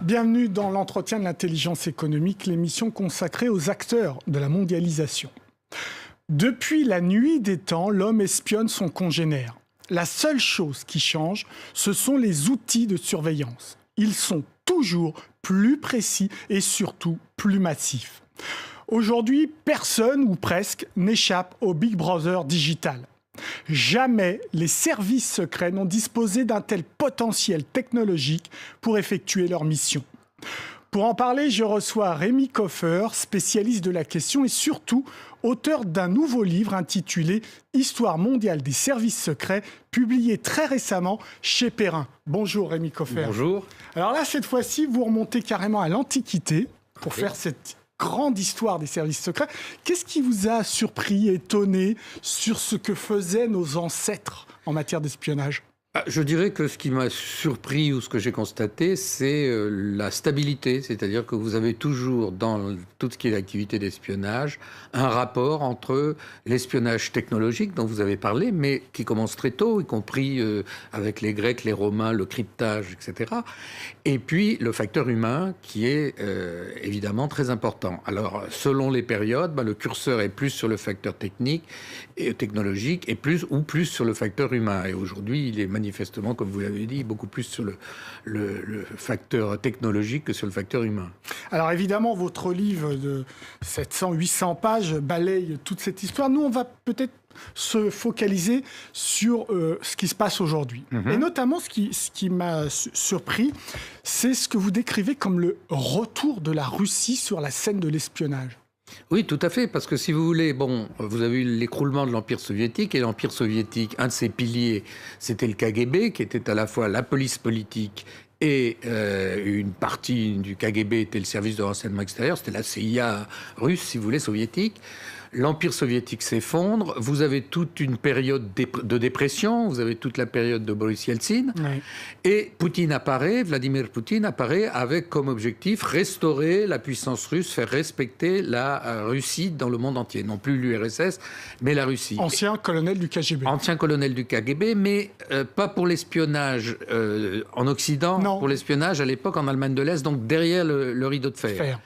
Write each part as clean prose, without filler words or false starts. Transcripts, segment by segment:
Bienvenue dans l'entretien de l'intelligence économique, l'émission consacrée aux acteurs de la mondialisation. Depuis la nuit des temps, l'homme espionne son congénère. La seule chose qui change, ce sont les outils de surveillance. Ils sont toujours plus précis et surtout plus massifs. Aujourd'hui, personne ou presque n'échappe au Big Brother digital. Jamais les services secrets n'ont disposé d'un tel potentiel technologique pour effectuer leur mission. Pour en parler, je reçois Rémi Koffer, spécialiste de la question et surtout auteur d'un nouveau livre intitulé « Histoire mondiale des services secrets » publié très récemment chez Perrin. Bonjour Rémi Koffer. Bonjour. Alors là, cette fois-ci, vous remontez carrément à l'Antiquité pour faire cette grande histoire des services secrets. Qu'est-ce qui vous a surpris, étonné sur ce que faisaient nos ancêtres en matière d'espionnage ? Je dirais que ce qui m'a surpris ou ce que j'ai constaté, c'est la stabilité. C'est-à-dire que vous avez toujours, dans tout ce qui est l'activité d'espionnage, un rapport entre l'espionnage technologique dont vous avez parlé, mais qui commence très tôt, y compris avec les Grecs, les Romains, le cryptage, etc. Et puis le facteur humain qui est évidemment très important. Alors, selon les périodes, le curseur est plus sur le facteur technique et technologique et plus sur le facteur humain. Et aujourd'hui, il est manifestement, comme vous l'avez dit, beaucoup plus sur le facteur technologique que sur le facteur humain. Alors évidemment, votre livre de 700-800 pages balaye toute cette histoire. Nous, on va peut-être se focaliser sur ce qui se passe aujourd'hui. Et notamment, ce qui m'a surpris, c'est ce que vous décrivez comme le retour de la Russie sur la scène de l'espionnage. Oui, tout à fait, parce que si vous voulez, vous avez eu l'écroulement de l'Empire soviétique, et l'Empire soviétique, un de ses piliers, c'était le KGB, qui était à la fois la police politique et une partie du KGB était le service de renseignement extérieur, c'était la CIA russe, si vous voulez, soviétique. L'Empire soviétique s'effondre, vous avez toute une période de dépression, vous avez toute la période de Boris Yeltsin, et Vladimir Poutine apparaît avec comme objectif restaurer la puissance russe, faire respecter la Russie dans le monde entier. Non plus l'URSS, mais la Russie. Ancien colonel du KGB. Ancien colonel du KGB, mais pas pour l'espionnage en Occident, pour l'espionnage à l'époque en Allemagne de l'Est, donc derrière le rideau de fer.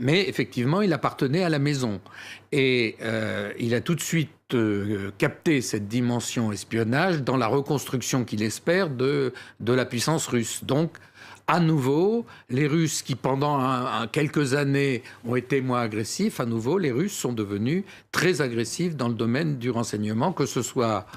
Mais effectivement, il appartenait à la maison. Et il a tout de suite capté cette dimension espionnage dans la reconstruction qu'il espère de la puissance russe. Donc, à nouveau, les Russes qui, pendant quelques années, ont été moins agressifs, à nouveau, les Russes sont devenus très agressifs dans le domaine du renseignement, que ce soit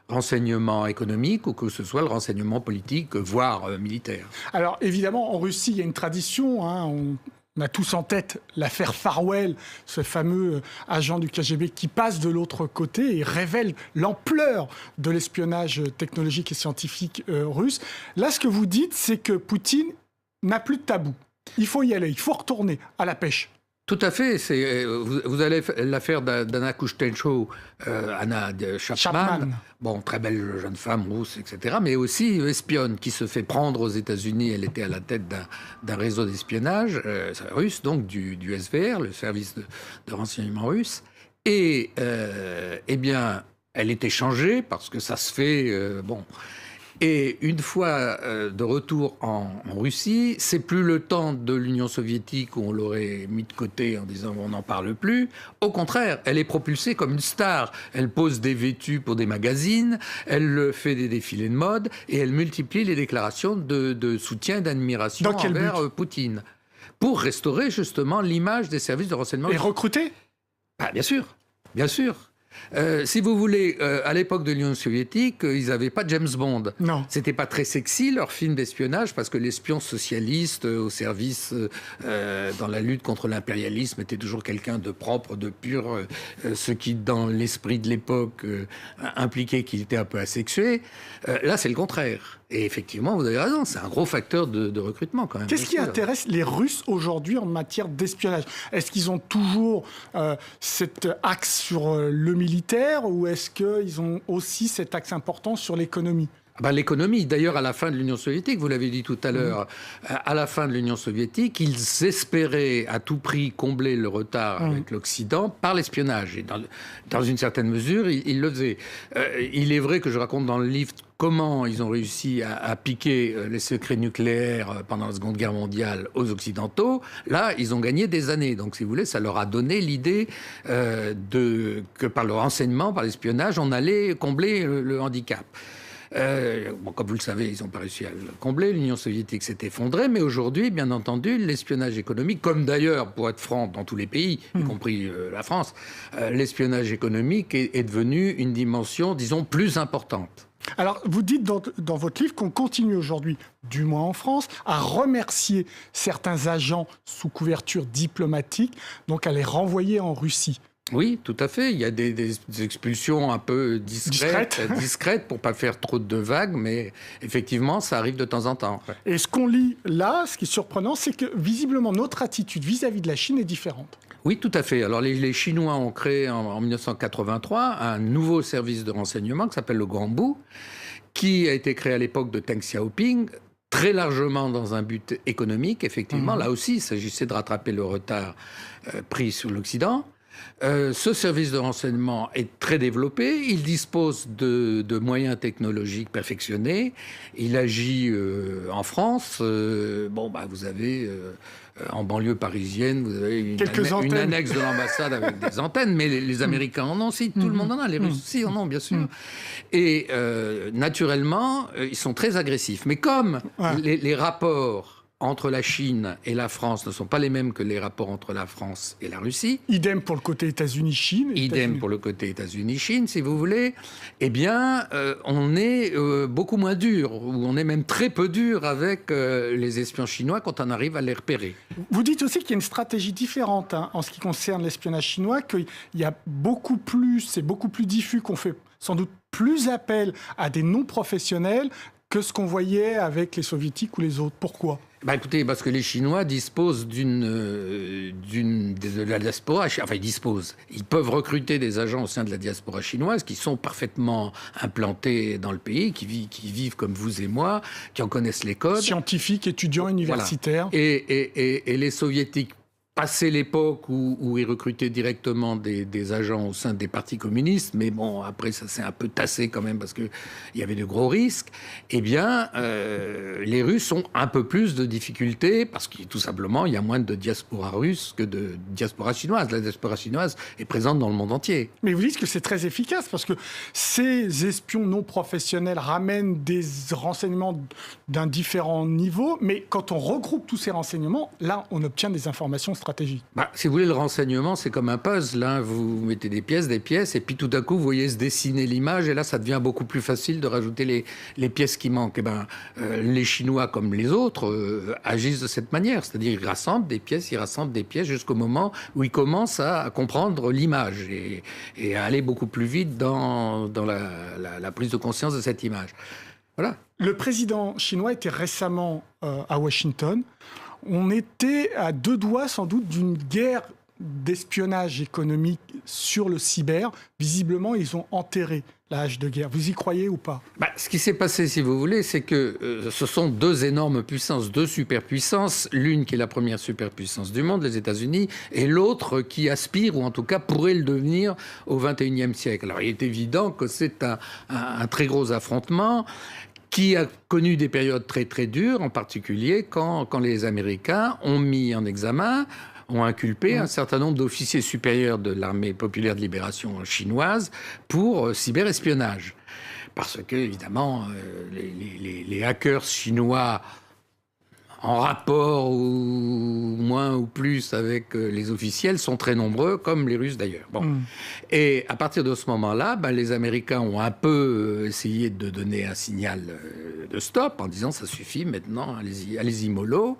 renseignement économique ou que ce soit le renseignement politique, voire militaire. Alors, évidemment, en Russie, il y a une tradition, on a tous en tête l'affaire Farwell, ce fameux agent du KGB qui passe de l'autre côté et révèle l'ampleur de l'espionnage technologique et scientifique russe. Là, ce que vous dites, c'est que Poutine n'a plus de tabou. Il faut y aller, il faut retourner à la pêche. Tout à fait. Vous avez l'affaire d'Anna Kushtenko, Anna Chapman. Bon, très belle jeune femme rousse, etc. Mais aussi espionne qui se fait prendre aux États-Unis. Elle était à la tête d'un réseau d'espionnage russe, donc du SVR, le service de renseignement russe. Et eh bien, elle est échangée parce que ça se fait. Et une fois de retour en Russie, c'est plus le temps de l'Union soviétique où on l'aurait mis de côté en disant on n'en parle plus. Au contraire, elle est propulsée comme une star. Elle pose des vêtus pour des magazines, elle fait des défilés de mode et elle multiplie les déclarations de soutien et d'admiration envers Poutine. Pour restaurer justement l'image des services de renseignement. Et recruter ? Bien sûr, bien sûr. Si vous voulez, à l'époque de l'Union soviétique, ils n'avaient pas James Bond. Non. C'était pas très sexy leur film d'espionnage parce que l'espion socialiste au service dans la lutte contre l'impérialisme était toujours quelqu'un de propre, de pur, ce qui dans l'esprit de l'époque impliquait qu'il était un peu asexué. Là, c'est le contraire. Et effectivement, vous avez raison, c'est un gros facteur de recrutement quand même. Qu'est-ce qui intéresse les Russes aujourd'hui en matière d'espionnage ? Est-ce qu'ils ont toujours cet axe sur le militaire ou est-ce qu'ils ont aussi cet axe important sur l'économie ? L'économie, d'ailleurs, à la fin de l'Union soviétique, vous l'avez dit tout à l'heure, à la fin de l'Union soviétique, ils espéraient à tout prix combler le retard avec l'Occident par l'espionnage. Et dans une certaine mesure, ils le faisaient. Il est vrai que je raconte dans le livre comment ils ont réussi à piquer les secrets nucléaires pendant la Seconde Guerre mondiale aux Occidentaux, là, ils ont gagné des années. Donc, si vous voulez, ça leur a donné l'idée que par le renseignement, par l'espionnage, on allait combler le handicap. Comme vous le savez, ils n'ont pas réussi à le combler. L'Union soviétique s'est effondrée. Mais aujourd'hui, bien entendu, l'espionnage économique, comme d'ailleurs, pour être franc, dans tous les pays, y compris la France, l'espionnage économique est devenu une dimension, disons, plus importante. Alors, vous dites dans votre livre qu'on continue aujourd'hui, du moins en France, à remercier certains agents sous couverture diplomatique, donc à les renvoyer en Russie. Oui, tout à fait. Il y a des expulsions un peu discrètes pour pas faire trop de vagues, mais effectivement, ça arrive de temps en temps. Et ce qu'on lit là, ce qui est surprenant, c'est que visiblement notre attitude vis-à-vis de la Chine est différente. Oui, tout à fait. Alors, les Chinois ont créé en 1983 un nouveau service de renseignement qui s'appelle le Guangbu, qui a été créé à l'époque de Deng Xiaoping, très largement dans un but économique, effectivement. Là aussi, il s'agissait de rattraper le retard pris sur l'Occident. Ce service de renseignement est très développé, il dispose de moyens technologiques perfectionnés, il agit en France. Vous avez en banlieue parisienne, vous avez une annexe de l'ambassade avec des antennes, mais les Américains en ont aussi, tout le monde en a, les Russes aussi en ont, bien sûr. Et naturellement, ils sont très agressifs. Mais comme les rapports entre la Chine et la France ne sont pas les mêmes que les rapports entre la France et la Russie. Idem pour le côté États-Unis-Chine. Idem pour le côté États-Unis-Chine, si vous voulez. Eh bien, on est beaucoup moins dur, ou on est même très peu dur avec les espions chinois quand on arrive à les repérer. Vous dites aussi qu'il y a une stratégie différente en ce qui concerne l'espionnage chinois, qu'il y a c'est beaucoup plus diffus, qu'on fait sans doute plus appel à des non-professionnels que ce qu'on voyait avec les soviétiques ou les autres. Pourquoi ? Écoutez, parce que les Chinois disposent de la diaspora. Enfin, ils peuvent recruter des agents au sein de la diaspora chinoise qui sont parfaitement implantés dans le pays, qui vivent comme vous et moi, qui en connaissent les codes. Scientifiques, étudiants, universitaires. Voilà. Et les Soviétiques, passé l'époque où ils recrutaient directement des agents au sein des partis communistes, mais bon, après ça s'est un peu tassé quand même parce qu'il y avait de gros risques, eh bien, les Russes ont un peu plus de difficultés parce que tout simplement, il y a moins de diaspora russe que de diaspora chinoise. La diaspora chinoise est présente dans le monde entier. Mais vous dites que c'est très efficace parce que ces espions non professionnels ramènent des renseignements d'un différent niveau, mais quand on regroupe tous ces renseignements, là, on obtient des informations stratégiques. Si vous voulez, le renseignement, c'est comme un puzzle. Vous mettez des pièces, et puis tout d'un coup, vous voyez se dessiner l'image, et là, ça devient beaucoup plus facile de rajouter les pièces qui manquent. Les Chinois, comme les autres, agissent de cette manière. C'est-à-dire, ils rassemblent des pièces jusqu'au moment où ils commencent à comprendre l'image et à aller beaucoup plus vite dans la prise de conscience de cette image. Voilà. Le président chinois était récemment à Washington. On était à deux doigts, sans doute, d'une guerre d'espionnage économique sur le cyber. Visiblement, ils ont enterré la hache de guerre. Vous y croyez ou pas ? Ce qui s'est passé, si vous voulez, c'est que ce sont deux énormes puissances, deux superpuissances. L'une qui est la première superpuissance du monde, les États-Unis, et l'autre qui aspire, ou en tout cas pourrait le devenir, au XXIe siècle. Alors, il est évident que c'est un très gros affrontement qui a connu des périodes très très dures, en particulier quand les Américains ont mis en examen, ont inculpé un certain nombre d'officiers supérieurs de l'armée populaire de libération chinoise pour cyberespionnage. Parce que, évidemment, les hackers chinois en rapport ou moins ou plus avec les officiels sont très nombreux, comme les Russes d'ailleurs. Et à partir de ce moment-là, les Américains ont un peu essayé de donner un signal de stop en disant ça suffit maintenant, allez-y mollo.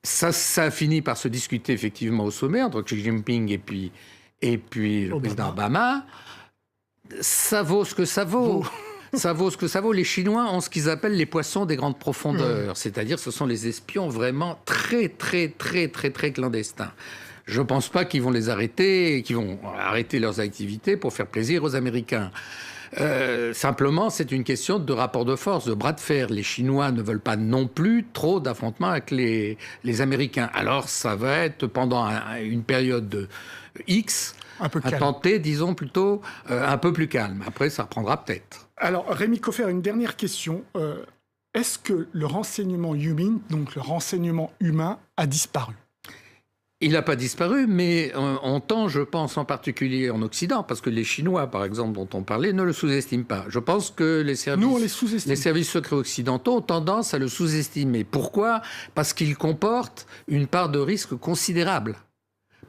Ça a fini par se discuter effectivement au sommet entre Xi Jinping et puis le président Obama. Ça vaut ce que ça vaut. Ça vaut ce que ça vaut. Les Chinois ont ce qu'ils appellent les poissons des grandes profondeurs. C'est-à-dire ce sont les espions vraiment très, très, très, très, très clandestins. Je ne pense pas qu'ils vont les arrêter, qu'ils vont arrêter leurs activités pour faire plaisir aux Américains. Simplement, c'est une question de rapport de force, de bras de fer. Les Chinois ne veulent pas non plus trop d'affrontements avec les Américains. Alors, ça va être pendant une période X, tenté, disons plutôt, un peu plus calme. Après, ça reprendra peut-être. Alors, Rémi Coffer, une dernière question. Est-ce que le renseignement humain, donc le renseignement humain, a disparu ? Il n'a pas disparu, mais on tend, je pense, en particulier en Occident, parce que les Chinois, par exemple, dont on parlait, ne le sous-estiment pas. Je pense que les services secrets occidentaux ont tendance à le sous-estimer. Pourquoi ? Parce qu'il comporte une part de risque considérable.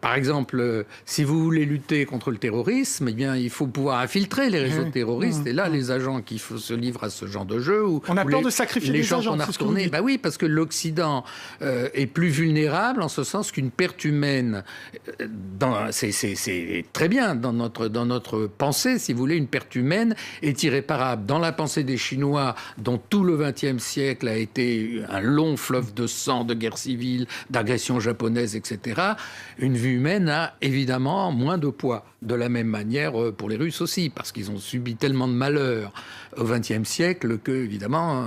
Par exemple, si vous voulez lutter contre le terrorisme, eh bien, il faut pouvoir infiltrer les réseaux terroristes. Et là, les agents qui se livrent à ce genre de jeu... On a peur de sacrifier les agents, qu'on a retournés. Bah oui, parce que l'Occident est plus vulnérable en ce sens qu'une perte humaine... c'est très bien dans notre pensée, si vous voulez, une perte humaine est irréparable. Dans la pensée des Chinois, dont tout le XXe siècle a été un long fleuve de sang, de guerre civile, d'agressions japonaises, etc., une vue humaine a évidemment moins de poids. De la même manière pour les Russes aussi, parce qu'ils ont subi tellement de malheurs au XXe siècle que, évidemment,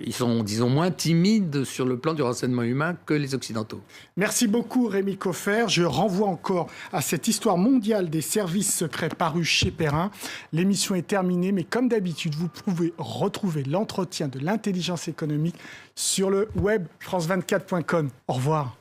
ils sont, disons, moins timides sur le plan du renseignement humain que les Occidentaux. Merci beaucoup, Rémi Coffer. Je renvoie encore à cette histoire mondiale des services secrets parue chez Perrin. L'émission est terminée, mais comme d'habitude, vous pouvez retrouver l'entretien de l'intelligence économique sur le web france24.com. Au revoir.